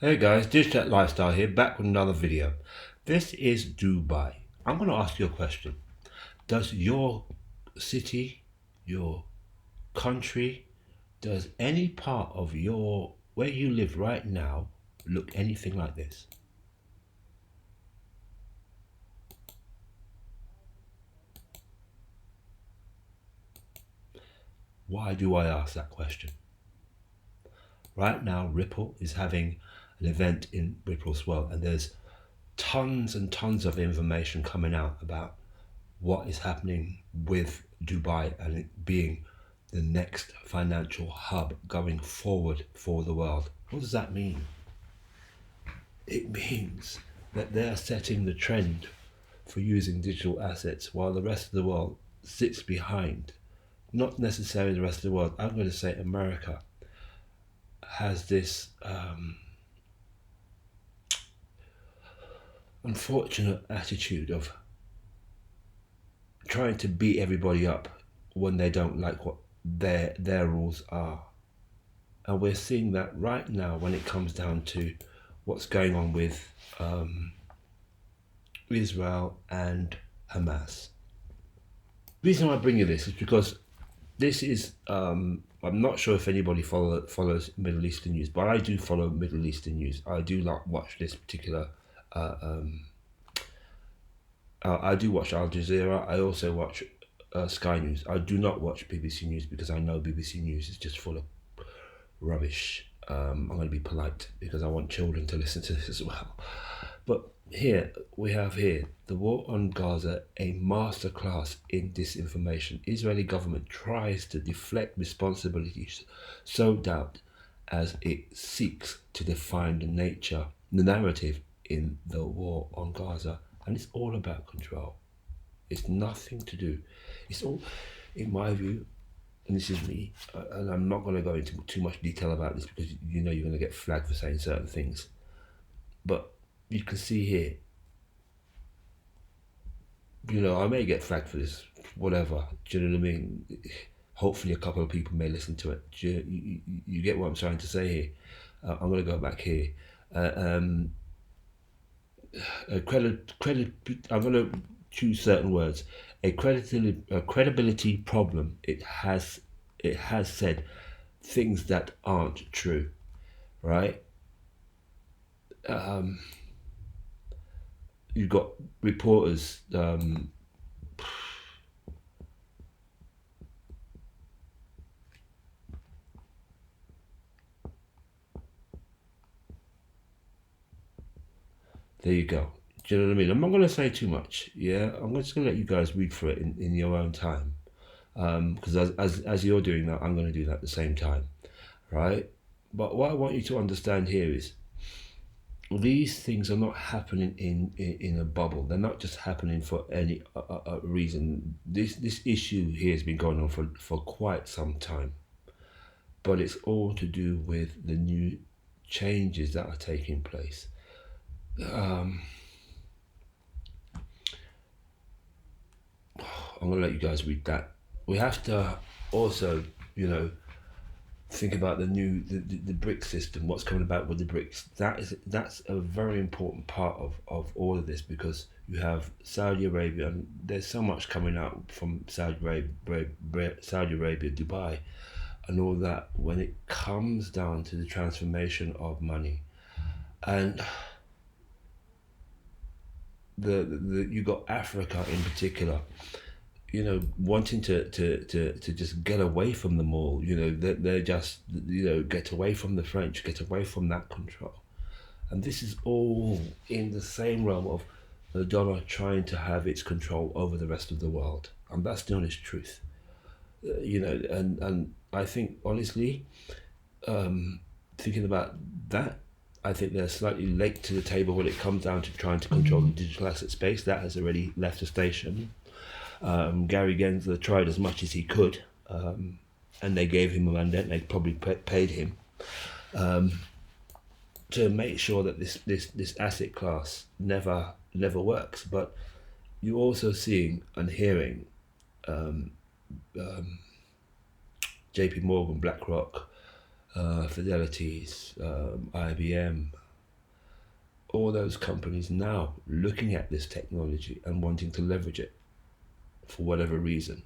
Hey guys, Digital Lifestyle here, back with another video. This is Dubai. I'm going to ask you a question. Does your city, your country, does any part of your where you live right now look anything like this? Why do I ask that question? Right now, Ripple is having an event in Ripple as well, and there's tons and tons of information coming out about what is happening with Dubai and it being the next financial hub going forward for the world. What does that mean? It means that they're setting the trend for using digital assets while the rest of the world sits behind. Not necessarily the rest of the world, I'm going to say America has this unfortunate attitude of trying to beat everybody up when they don't like what their rules are. And we're seeing that right now when it comes down to what's going on with Israel and Hamas. The reason why I bring you this is because this is, I'm not sure if anybody follows Middle Eastern news, but I do follow Middle Eastern news. I do like watch this particular, I do watch Al Jazeera. I also watch Sky News. I do not watch BBC News because I know BBC News is just full of rubbish. I'm going to be polite because I want children to listen to this as well. But here we have the war on Gaza, a masterclass in disinformation. Israeli government tries to deflect responsibilities, so doubt as it seeks to define the narrative in the war on Gaza, and it's all about control. It's nothing to do. It's all, in my view, and this is me, and I'm not going to go into too much detail about this because you know you're going to get flagged for saying certain things. But you can see here, you know, I may get flagged for this, whatever. Do you know what I mean? Hopefully, a couple of people may listen to it. You get what I'm trying to say here? I'm going to go back here. Uh, um, I'm going to choose certain words. A credibility problem. It has said things that aren't true, right? You've got reporters. There you go. Do you know what I mean? I'm not going to say too much. Yeah, I'm just going to let you guys read through it in your own time. Because as you're doing that, I'm going to do that at the same time, right? But what I want you to understand here is these things are not happening in a bubble. They're not just happening for any reason. This issue here has been going on for quite some time, but it's all to do with the new changes that are taking place. I'm gonna let you guys read that. We have to also, you know, think about the BRICS system. What's coming about with the BRICS? That's a very important part of all of this because you have Saudi Arabia, and there's so much coming out from Saudi Arabia, Dubai, and all that. When it comes down to the transformation of money, and the you got Africa in particular, you know, wanting to just get away from them all. You know, they're just, you know, get away from the French, get away from that control. And this is all in the same realm of the dollar trying to have its control over the rest of the world. And that's the honest truth. You know, and I think, honestly, thinking about that, I think they're slightly late to the table when it comes down to trying to control the digital asset space. That has already left the station. Gary Gensler tried as much as he could, and they gave him a mandate. They probably paid him to make sure that this asset class never works. But you're also seeing and hearing J.P. Morgan, BlackRock, Fidelities, IBM. all those companies now looking at this technology and wanting to leverage it for whatever reason.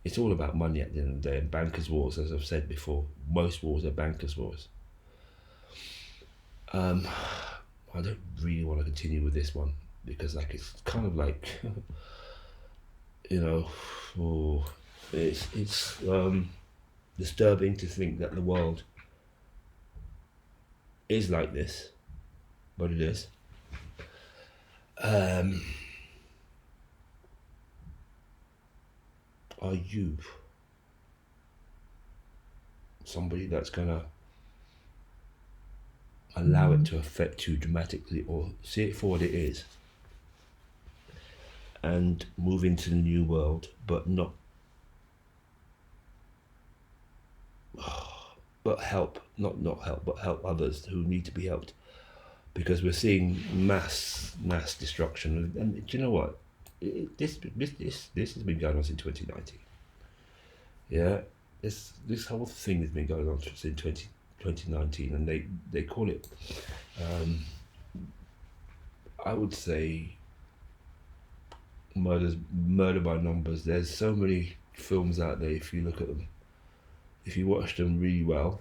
It's all about money at the end of the day, and bankers' wars, as I've said before. Most wars are bankers' wars. I don't really want to continue with this one because, like, it's kind of like, it's disturbing to think that the world is like this, but it is. Are you somebody that's gonna allow it to affect you dramatically, or see it for what it is and move into the new world, but help others who need to be helped, because we're seeing mass destruction. And do you know what? This has been going on since 2019. Yeah, this whole thing has been going on since 2019, and they call it, I would say, murder by numbers. There's so many films out there. If you look at them, if you watch them really well,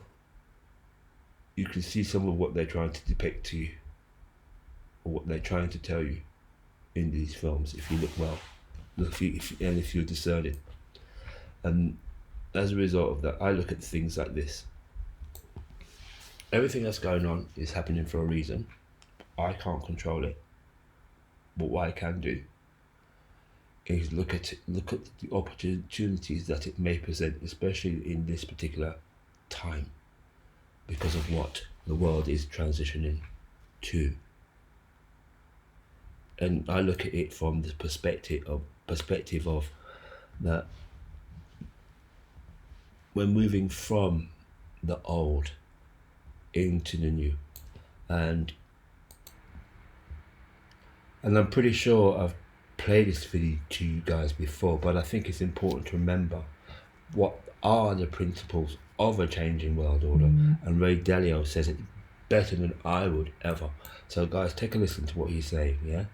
you can see some of what they're trying to depict to you, or what they're trying to tell you in these films. If you look well, if you're discerning, and as a result of that, I look at things like this. Everything that's going on is happening for a reason. I can't control it, but what I can do is look at the opportunities that it may present, especially in this particular time, because of what the world is transitioning to. And I look at it from the perspective of that we're moving from the old into the new, and I'm pretty sure I've played this video to you guys before, but I think it's important to remember what are the principles of a changing world order, and Ray Dalio says it better than I would ever. So guys, take a listen to what he's saying. Yeah.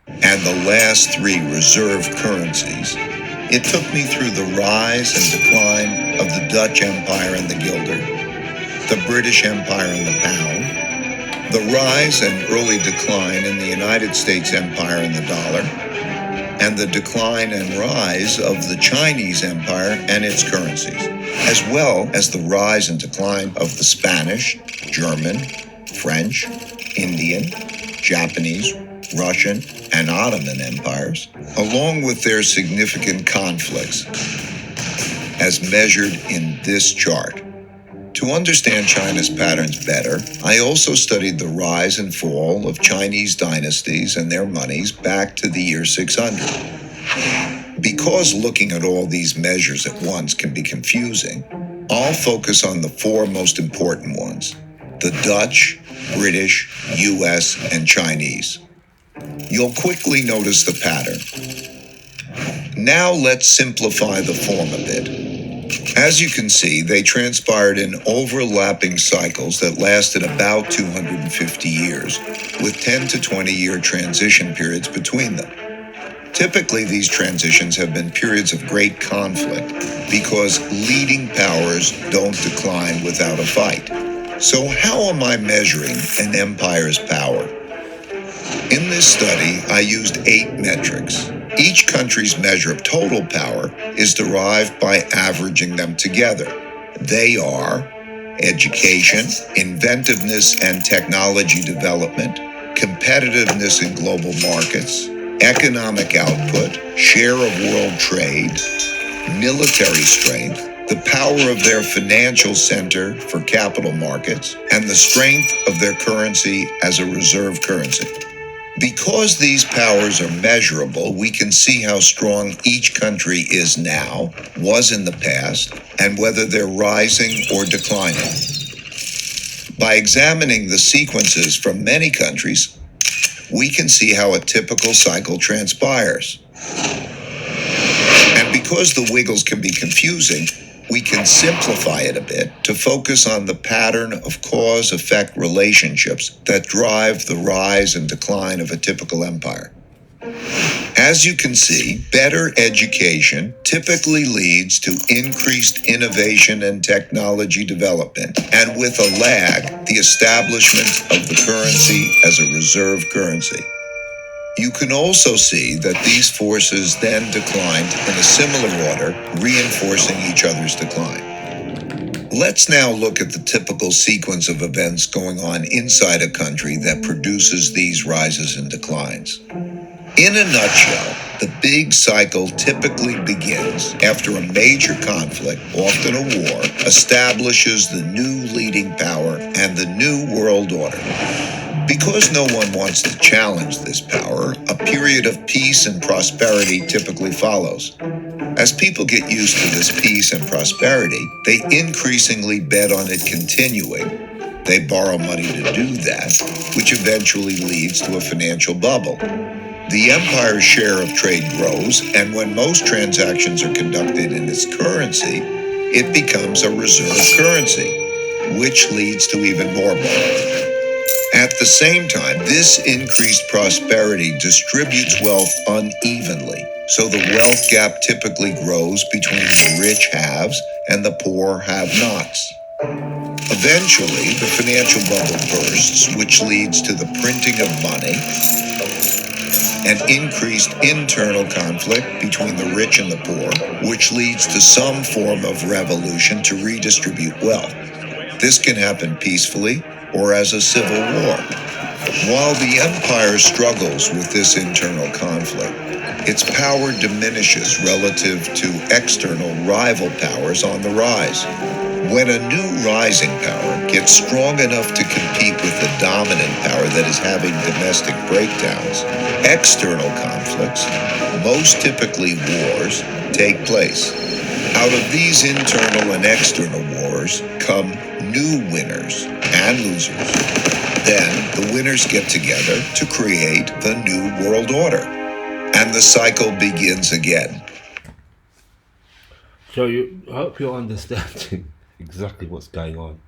And the last three reserve currencies, it took me through the rise and decline of the Dutch Empire and the guilder, the British Empire and the pound, the rise and early decline in the United States Empire and the dollar, and the decline and rise of the Chinese Empire and its currencies, as well as the rise and decline of the Spanish, German, French, Indian, Japanese, Russian, and Ottoman empires, along with their significant conflicts, as measured in this chart. To understand China's patterns better, I also studied the rise and fall of Chinese dynasties and their monies back to the year 600. Because looking at all these measures at once can be confusing, I'll focus on the four most important ones: the Dutch, British, US, and Chinese. You'll quickly notice the pattern. Now let's simplify the form a bit. As you can see, they transpired in overlapping cycles that lasted about 250 years, with 10 to 20-year transition periods between them. Typically, these transitions have been periods of great conflict because leading powers don't decline without a fight. So how am I measuring an empire's power? In this study, I used 8 metrics. Each country's measure of total power is derived by averaging them together. They are education, inventiveness and technology development, competitiveness in global markets, economic output, share of world trade, military strength, the power of their financial center for capital markets, and the strength of their currency as a reserve currency. Because these powers are measurable, we can see how strong each country is now, was in the past, and whether they're rising or declining. By examining the sequences from many countries, we can see how a typical cycle transpires. And because the wiggles can be confusing, We can simplify it a bit to focus on the pattern of cause-effect relationships that drive the rise and decline of a typical empire. As you can see, better education typically leads to increased innovation and technology development, and with a lag, the establishment of the currency as a reserve currency. You can also see that these forces then declined in a similar order, reinforcing each other's decline. Let's now look at the typical sequence of events going on inside a country that produces these rises and declines. In a nutshell, the big cycle typically begins after a major conflict, often a war, establishes the new leading power and the new world order. Because no one wants to challenge this power, a period of peace and prosperity typically follows. As people get used to this peace and prosperity, they increasingly bet on it continuing. They borrow money to do that, which eventually leads to a financial bubble. The empire's share of trade grows, and when most transactions are conducted in its currency, it becomes a reserve currency, which leads to even more borrowing. At the same time, this increased prosperity distributes wealth unevenly, so the wealth gap typically grows between the rich haves and the poor have-nots. Eventually, the financial bubble bursts, which leads to the printing of money and increased internal conflict between the rich and the poor, which leads to some form of revolution to redistribute wealth. This can happen peacefully or as a civil war. While the empire struggles with this internal conflict, its power diminishes relative to external rival powers on the rise. When a new rising power gets strong enough to compete with the dominant power that is having domestic breakdowns, external conflicts, most typically wars, take place. Out of these internal and external wars come new winners and losers. Then the winners get together to create the new world order, and the cycle begins again. So I hope you're understanding exactly what's going on.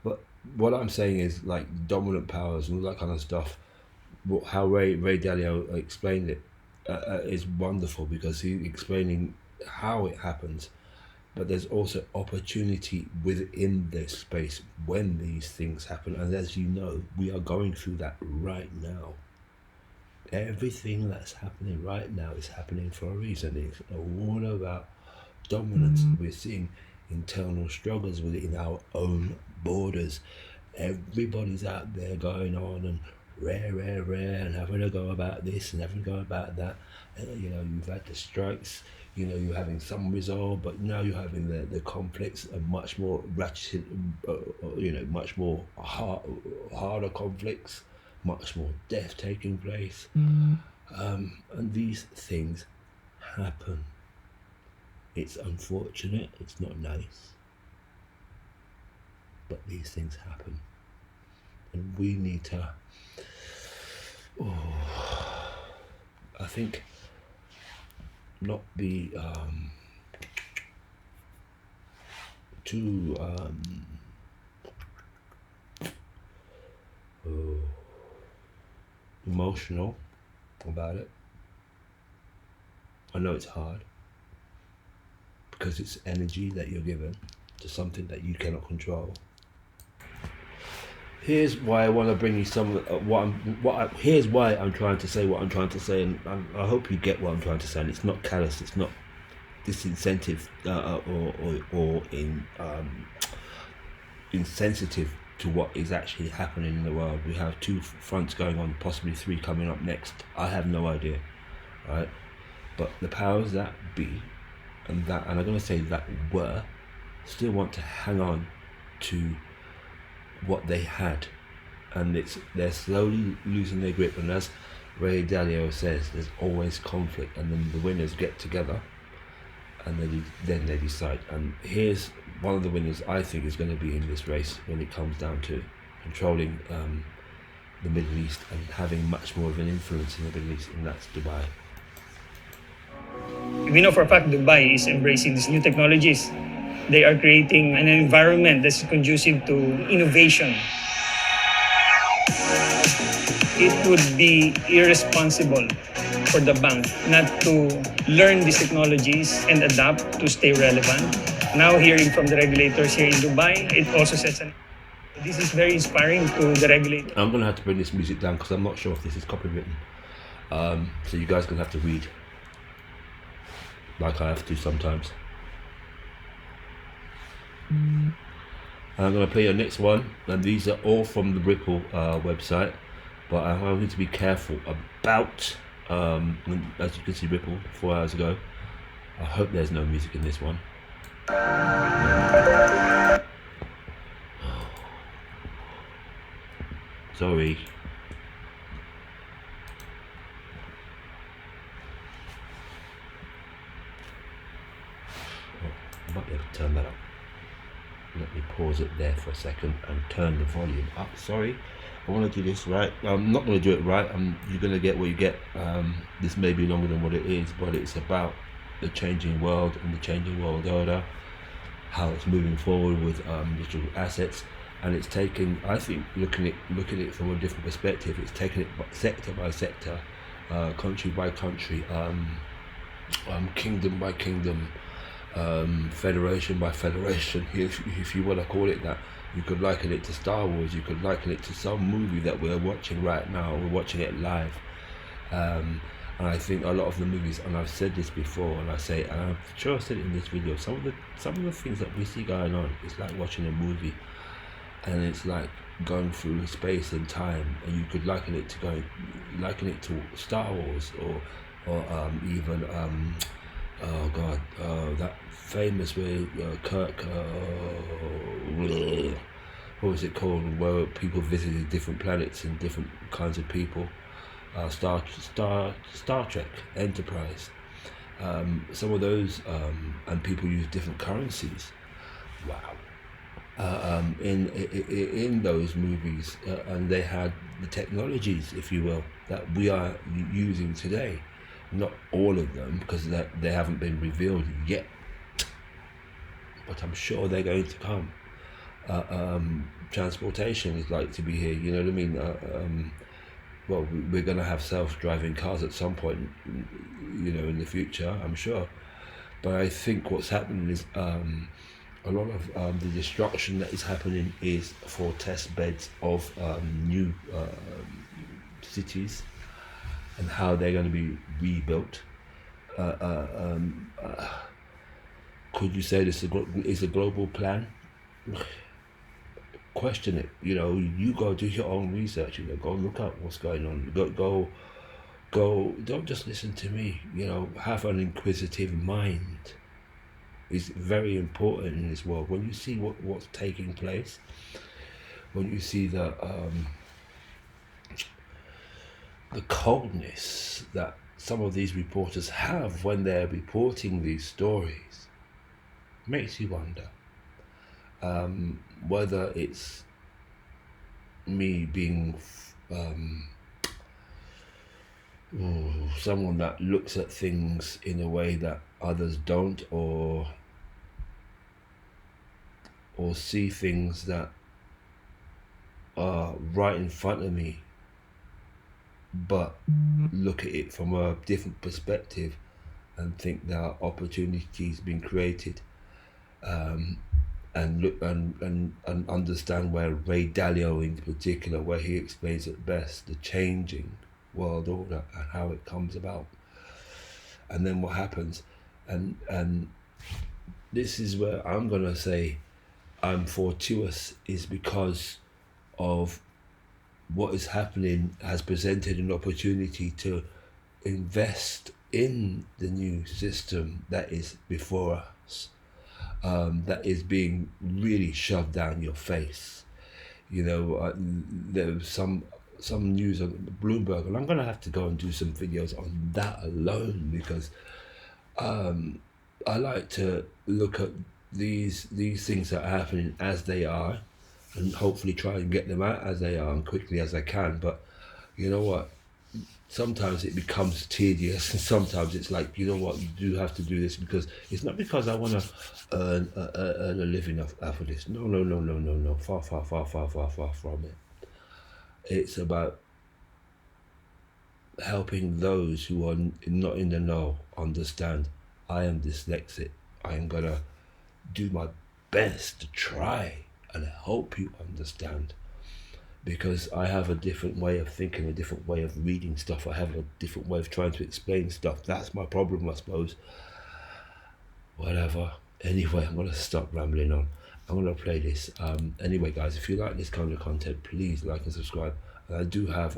But what I'm saying is, like, dominant powers and all that kind of stuff. How Ray Dalio explained it is wonderful, because he's explaining how it happens. But there's also opportunity within this space when these things happen. And as you know, we are going through that right now. Everything that's happening right now is happening for a reason. It's all about dominance. We're seeing internal struggles within our own borders. Everybody's out there going on and rare, and having a go about this and having a go about that. You've had the strikes. You're having some resolve, but now you're having the conflicts are much more ratchet, much more harder conflicts, much more death taking place. And these things happen. It's unfortunate, it's not nice, but these things happen. And we need to, I think, not be too emotional about it. I know it's hard, because it's energy that you're given to something that you cannot control. Here's why I want to bring you some here's why I'm trying to say what I'm trying to say, and I hope you get what I'm trying to say. And it's not callous, it's not disincentive or insensitive to what is actually happening in the world. We have 2 fronts going on, possibly 3 coming up next. I have no idea, right? But the powers that be, and I'm going to say that were, still want to hang on to what they had, and they're slowly losing their grip. And as Ray Dalio says, there's always conflict, and then the winners get together and then they decide. And here's one of the winners I think is going to be in this race when it comes down to controlling the Middle East and having much more of an influence in the Middle East, and that's Dubai. We know for a fact Dubai is embracing these new technologies. They are creating an environment that's conducive to innovation. It would be irresponsible for the bank not to learn these technologies and adapt to stay relevant. Now hearing from the regulators here in Dubai, it also sets an... This is very inspiring to the regulator. I'm gonna have to bring this music down because I'm not sure if this is copywritten. So you guys gonna have to read, like I have to sometimes. And I'm gonna play your next one, and these are all from the Ripple website, but I'm going to be careful about. As you can see, Ripple 4 hours ago. I hope there's no music in this one. Sorry. I might be able to turn that up. Let me pause it there for a second and turn the volume up. Sorry, I want to do this right. I'm not going to do it right. You're going to get what you get. This may be longer than what it is, but it's about the changing world and the changing world order, how it's moving forward with digital assets, and it's taking, I think, looking at it from a different perspective. It's taking it sector by sector, country by country, kingdom by kingdom, federation by federation, if you want to call it that. You could liken it to Star Wars, you could liken it to some movie that we're watching right now. We're watching it live, and I think a lot of the movies, and I've said this before, and I say, and I'm sure I said it in this video, some of the things that we see going on, it's like watching a movie, and it's like going through space and time, and you could liken it to Star Wars, or even oh god, that famous way, Kirk, what was it called, where people visited different planets and different kinds of people, Star Trek, Enterprise, some of those, and people use different currencies. Wow. In those movies, and they had the technologies, if you will, that we are using today. Not all of them, because they haven't been revealed yet, but I'm sure they're going to come. Transportation is like to be here, you know what I mean? Well, we're going to have self-driving cars at some point, you know, in the future, I'm sure. But I think what's happening is a lot of the destruction that is happening is for test beds of new cities, and how they're going to be rebuilt. Could you say this is a global plan? Question it. You know, you go do your own research. You know, go look up what's going on. Go. Don't just listen to me. You know, have an inquisitive mind. It's very important in this world. When you see what's taking place, when you see the coldness that some of these reporters have when they're reporting these stories, makes you wonder whether it's me being someone that looks at things in a way that others don't, or see things that are right in front of me, but look at it from a different perspective and think there are opportunities being created, and look and understand where Ray Dalio in particular, where he explains it best, the changing world order and how it comes about, and then what happens, and this is where I'm gonna say I'm fortuitous, is because of what is happening has presented an opportunity to invest in the new system that is before us, that is being really shoved down your face. You know, there was some news on Bloomberg, and I'm going to have to go and do some videos on that alone, because I like to look at these things that are happening as they are, and hopefully try and get them out as they are and quickly as I can. But you know what? sometimes it becomes tedious, and sometimes it's like, you know what, you do have to do this because it's not because I want to earn a living off of this. No, no, no, no, no, no. Far, far, far, far, far, far from it. It's about helping those who are not in the know understand. I am dyslexic. I am gonna do my best to try and help you understand, because I have a different way of thinking, a different way of reading stuff. I have a different way of trying to explain stuff. That's my problem, I suppose. Whatever. Anyway, I'm gonna stop rambling on. I'm gonna play this. Anyway, guys, if you like this kind of content, please like and subscribe. And I do have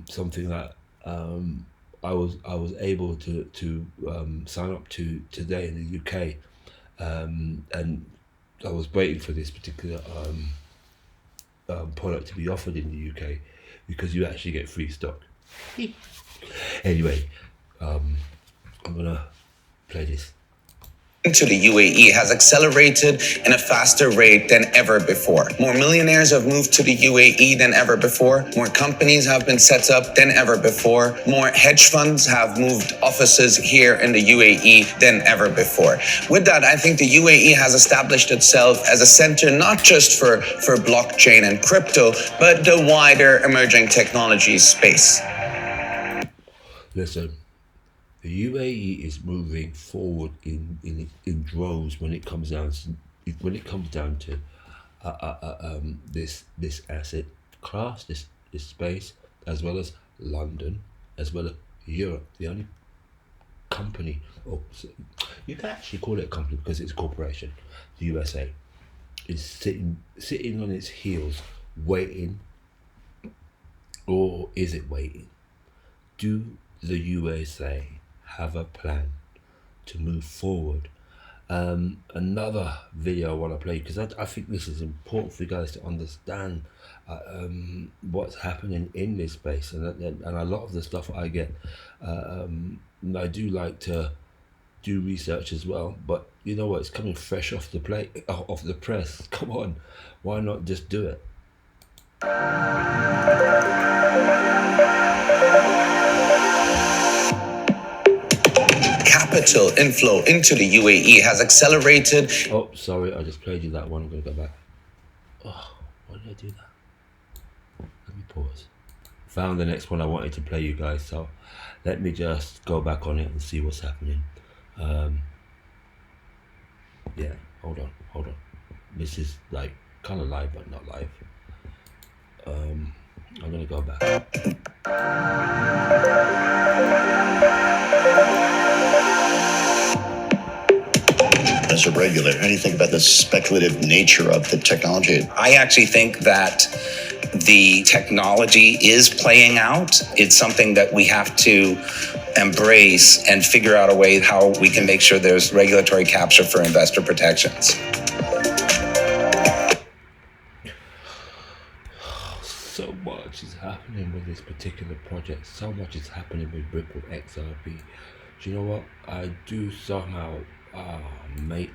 something that I was able to sign up to today in the UK, and I was waiting for this particular product to be offered in the UK because you actually get free stock. Anyway, I'm gonna play this. To the UAE has accelerated in a faster rate than ever before. More millionaires have moved to the UAE than ever before. More companies have been set up than ever before. More hedge funds have moved offices here in the UAE than ever before. With that, I think the UAE has established itself as a center not just for blockchain and crypto, but the wider emerging technologies space. Listen, the UAE is moving forward in droves when it comes down to this asset class, this space, as well as London, as well as Europe. The only company, or you can actually call it a company because it's a corporation, the USA, is sitting on its heels, waiting, or is it waiting? Do the USA have a plan to move forward? Another video I want to play, because I think this is important for you guys to understand what's happening in this space, and a lot of the stuff I get, I do like to do research as well, but you know what, it's coming fresh off the press. Come on, why not just do it? Capital inflow into the UAE has accelerated. Oh, sorry, I just played you that one. I'm going to go back. Oh, why did I do that? Let me pause. Found the next one I wanted to play you guys, so let me just go back on it and see what's happening. Yeah, hold on. This is like kind of live, but not live. I'm going to go back. As a regulator, how do you think about the speculative nature of the technology? I actually think that the technology is playing out. It's something that we have to embrace and figure out a way how we can make sure there's regulatory capture for investor protections. So much is happening with this particular project. So much is happening with Ripple XRP. Do you know what? I do somehow, mate.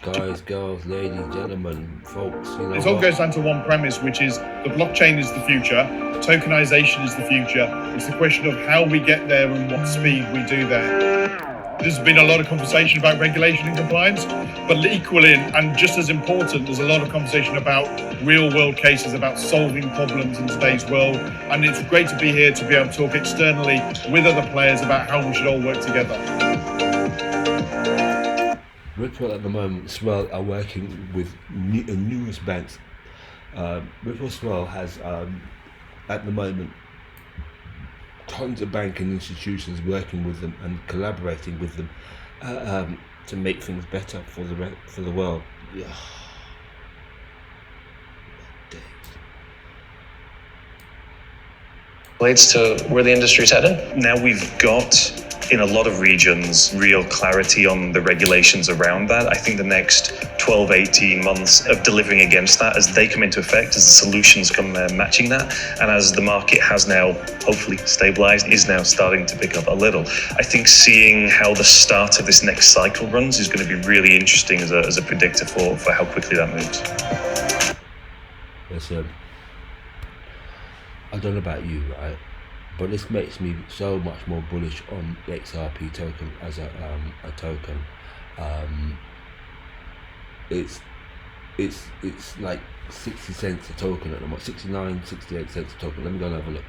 Guys, girls, ladies, gentlemen, folks, you know it all goes down to one premise, which is the blockchain is the future, tokenization is the future. It's the question of how we get there and what speed we do there. There's been a lot of conversation about regulation and compliance, but equally and just as important, there's a lot of conversation about real world cases, about solving problems in today's world. And it's great to be here to be able to talk externally with other players about how we should all work together. Ripple at the moment, Swell are working with numerous banks. Ripple Swell has, at the moment, tons of banking institutions working with them and collaborating with them to make things better for the world. Yeah. Relates to where the industry's headed. Now we've got, in a lot of regions, real clarity on the regulations around that. I think the next 12, 18 months of delivering against that as they come into effect, as the solutions come matching that, and as the market has now hopefully stabilized, is now starting to pick up a little. I think seeing how the start of this next cycle runs is going to be really interesting as a predictor for how quickly that moves. Listen, I don't know about you, right? But this makes me so much more bullish on the XRP token as a token. It's like 60 cents a token at the moment, 69, 68 cents a token. Let me go and have a look.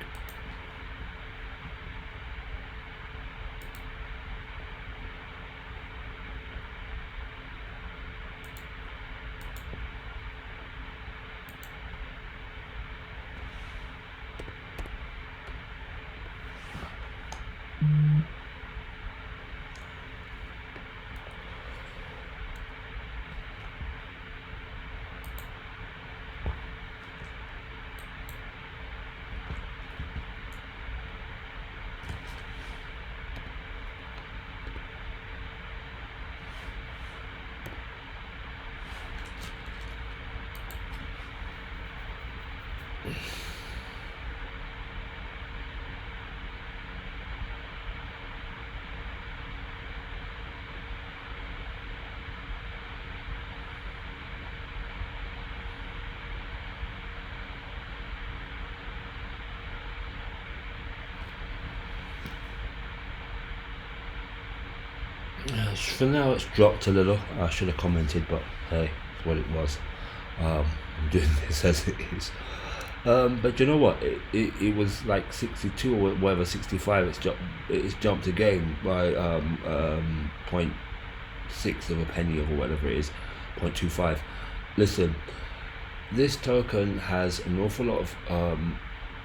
For now it's dropped a little. I should have commented, but hey, it's what it was. I'm doing this as it is. But you know what? It was like 62 or whatever, 65. It's jumped again by 0.6 of a penny or whatever it is, 0.25. Listen, this token has an awful lot of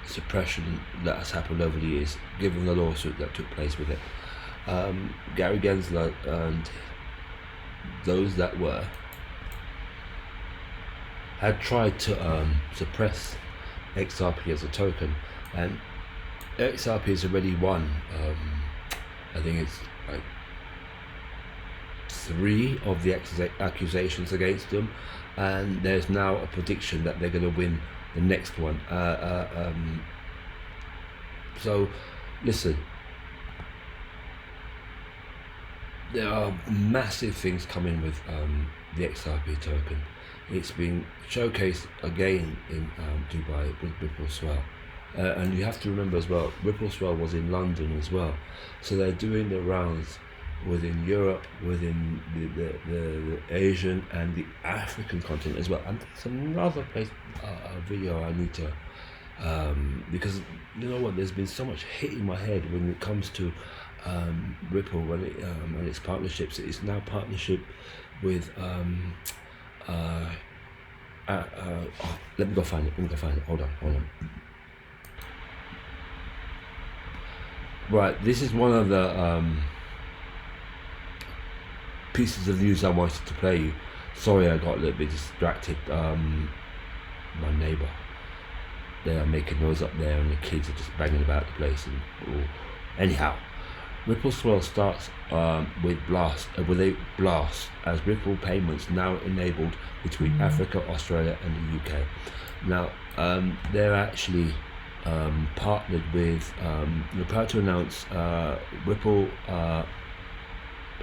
suppression that has happened over the years, given the lawsuit that took place with it. Gary Gensler and those that were had tried to suppress XRP as a token, and XRP has already won. I think it's like 3 of the accusations against them, and there's now a prediction that they're going to win the next one. So, listen. There are massive things coming with the XRP token. It's been showcased again in Dubai with Ripple Swell. And you have to remember as well, Ripple Swell was in London as well. So they're doing the rounds within Europe, within the Asian and the African continent as well. And it's another place, video I need to, because you know what, there's been so much hit in my head when it comes to Ripple and its partnerships. It's now partnership with let me go find it. Hold on. Right, this is one of the pieces of news I wanted to play you. Sorry, I got a little bit distracted. My neighbour, they are making noise up there, and the kids are just banging about the place. And anyhow. Ripple Swell starts with a blast as Ripple payments now enabled between Africa, Australia and the UK. Now they're actually partnered with, they're proud to announce Ripple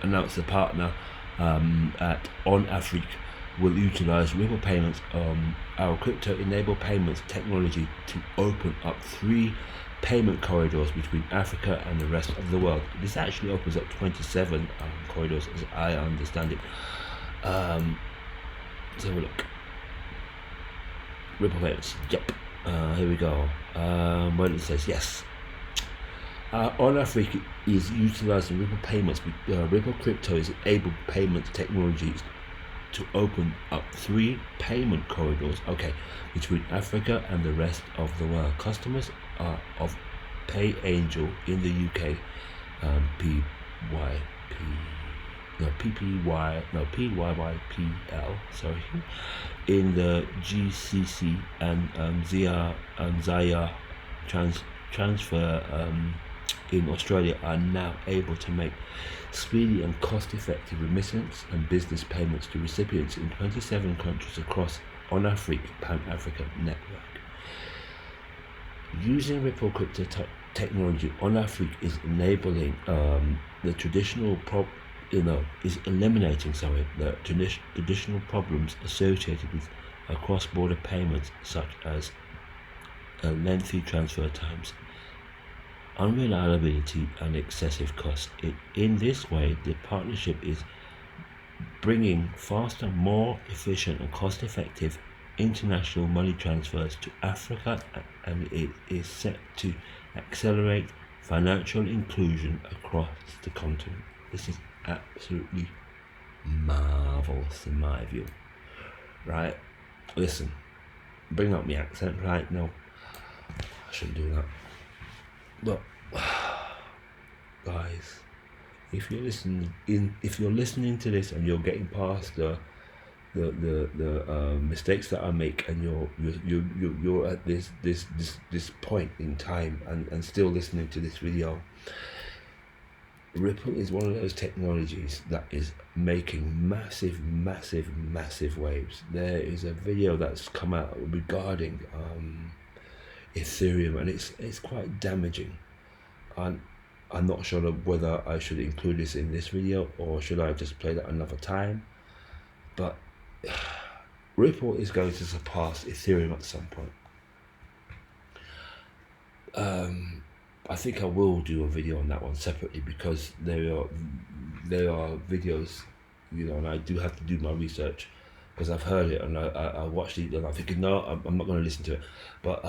announced the partner at On Afrique will utilize Ripple payments, our crypto enabled payments technology to open up 3 payment corridors between Africa and the rest of the world. This actually opens up 27 corridors as I understand it. Let's have a look. Ripple payments, yep. Here we go. When it says yes. On Africa is utilizing Ripple payments. Ripple crypto is enabled payments technologies to open up 3 payment corridors, between Africa and the rest of the world. Customers of PayAngel in the UK, PYYPL, sorry, in the GCC and Zaya transfer in Australia are now able to make speedy and cost-effective remittance and business payments to recipients in 27 countries across On Afrique Pan-African network. Using Ripple crypto technology, On Afrique is enabling is eliminating the traditional problems associated with cross-border payments such as lengthy transfer times, unreliability, and excessive cost. In this way, the partnership is bringing faster, more efficient, and cost-effective international money transfers to Africa, and it is set to accelerate financial inclusion across the continent. This is absolutely marvelous in my view. Right? Listen, bring up my accent right now. I shouldn't do that. But guys, if you're listening to this and you're getting past the mistakes that I make, and you're at this point in time and still listening to this video, Ripple is one of those technologies that is making massive waves. There is a video that's come out regarding Ethereum, and it's quite damaging. I'm not sure whether I should include this in this video or should I just play that another time, but Ripple is going to surpass Ethereum at some point. I think I will do a video on that one separately, because there are videos, and I do have to do my research, because I've heard it and I watched it and I'm thinking, no, I'm not going to listen to it. But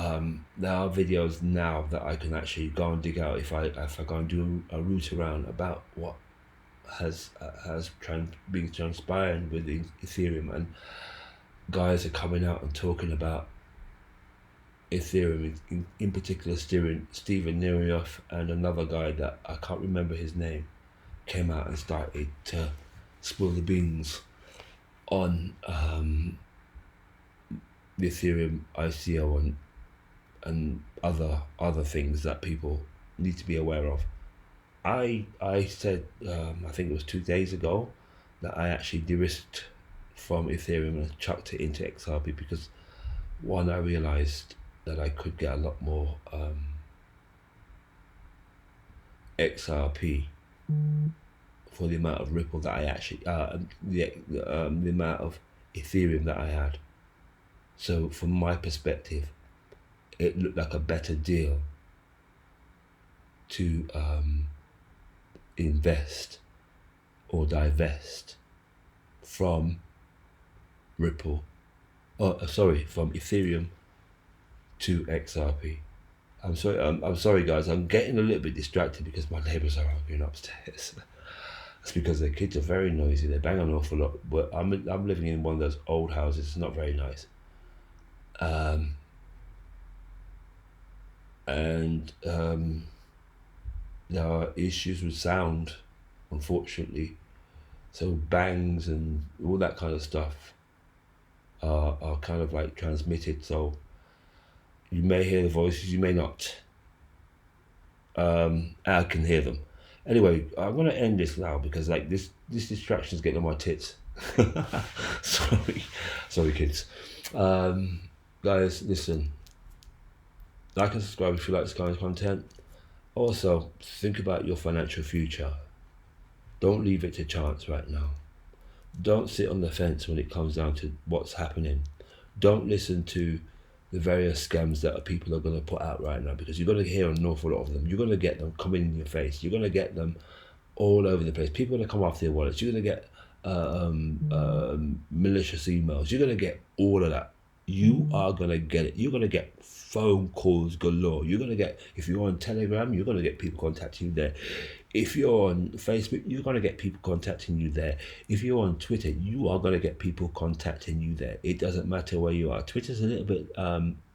there are videos now that I can actually go and dig out if I go and do a route around about what has been transpiring with Ethereum, and guys are coming out and talking about Ethereum, in particular Steven Nerioff, and another guy that I can't remember his name, came out and started to spill the beans on the Ethereum ICO and other things that people need to be aware of. I said, I think it was 2 days ago, that I actually de-risked from Ethereum and chucked it into XRP, because one, I realized that I could get a lot more XRP for the amount of Ripple that I actually the amount of Ethereum that I had. So from my perspective, it looked like a better deal to invest or divest from Ripple, from Ethereum to XRP. I'm sorry guys, I'm getting a little bit distracted because my neighbours are arguing upstairs. That's because their kids are very noisy, they bang an awful lot, but I'm living in one of those old houses, it's not very nice. There are issues with sound, unfortunately, so bangs and all that kind of stuff are kind of like transmitted, so you may hear the voices, you may not. I can hear them. Anyway, I'm gonna end this now because like this distraction is getting on my tits. sorry kids. Guys, listen, like and subscribe if you like this kind of content. Also, think about your financial future. Don't leave it to chance right now. Don't sit on the fence when it comes down to what's happening. Don't listen to the various scams that people are going to put out right now, because you're going to hear an awful lot of them. You're going to get them coming in your face. You're going to get them all over the place. People are going to come after your wallets. You're going to get malicious emails. You're going to get all of that. You are going to get it. You're going to get phone calls galore. You're going to get, if you're on Telegram, you're going to get people contacting you there. If you're on Facebook, you're going to get people contacting you there. If you're on Twitter, you are going to get people contacting you there. It doesn't matter where you are. Twitter's a little bit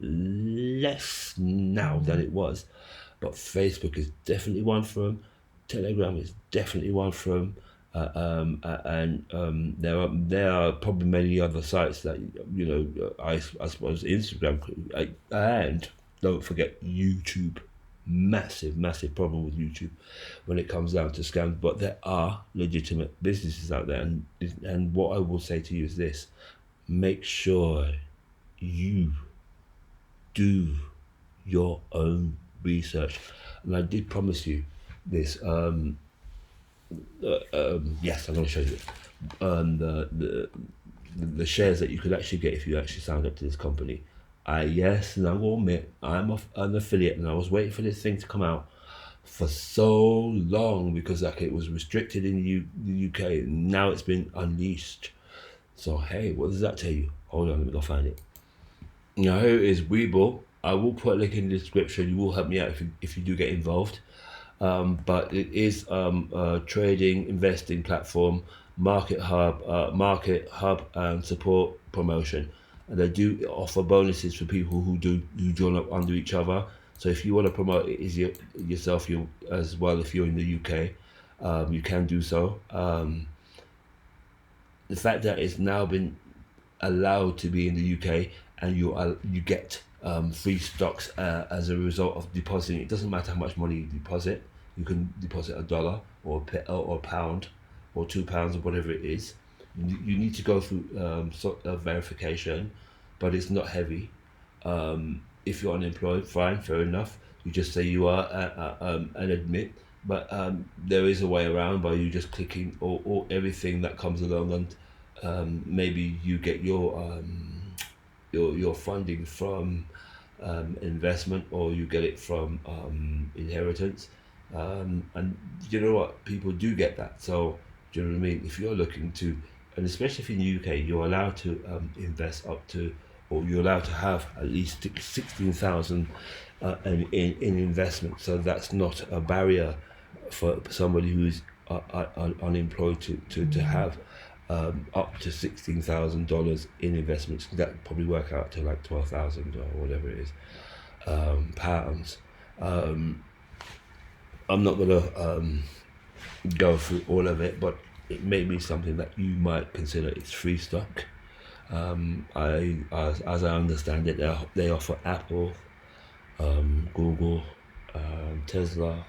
less now than it was, but Facebook is definitely one for them. Telegram is definitely one for them. There are probably many other sites that, I suppose Instagram, and don't forget YouTube. Massive problem with YouTube when it comes down to scams, but there are legitimate businesses out there, and what I will say to you is this: make sure you do your own research. And I did promise you this. Yes, I'm going to show you the shares that you could actually get if you actually signed up to this company. Yes, and I will admit, an affiliate, and I was waiting for this thing to come out for so long because like it was restricted in the UK, and now it's been unleashed. So hey, what does that tell you? Hold on, let me go find it. Now here is Webull. I will put a link in the description. You will help me out if you do get involved. But it is a trading, investing platform, market hub, and support promotion. And they do offer bonuses for people who join up under each other. So if you want to promote it yourself, as well, if you're in the UK, you can do so. The fact that it's now been allowed to be in the UK, and you get free stocks as a result of depositing. It doesn't matter how much money you deposit. You can deposit $1 or a pound or £2 or whatever it is. You need to go through sort of verification, but it's not heavy. If you're unemployed, fine, fair enough. You just say you are and admit. But there is a way around by you just clicking or everything that comes along, and maybe you get your funding from investment, or you get it from inheritance. And you know what? People do get that. So do you know what I mean? If you're looking to, and especially if in the UK, you're allowed to invest up to, or you're allowed to have at least 16,000 in investment. So that's not a barrier for somebody who's unemployed to have up to $16,000 in investments. That would probably work out to like 12,000 or whatever it is pounds. I'm not gonna go through all of it, but it may be something that you might consider. It's free stock. As I understand it, they offer Apple, Google, Tesla.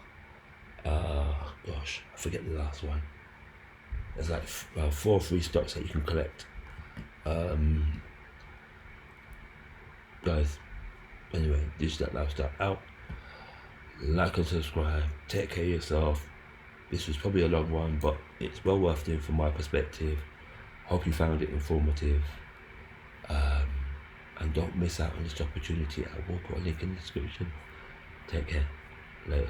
Gosh, I forget the last one. There's like 4 free stocks that you can collect. Guys, anyway, Digital Lifestyle out. Like and subscribe. Take care of yourself. This was probably a long one, but it's well worth doing from my perspective. Hope you found it informative. And don't miss out on this opportunity. I will put a link in the description. Take care. Later.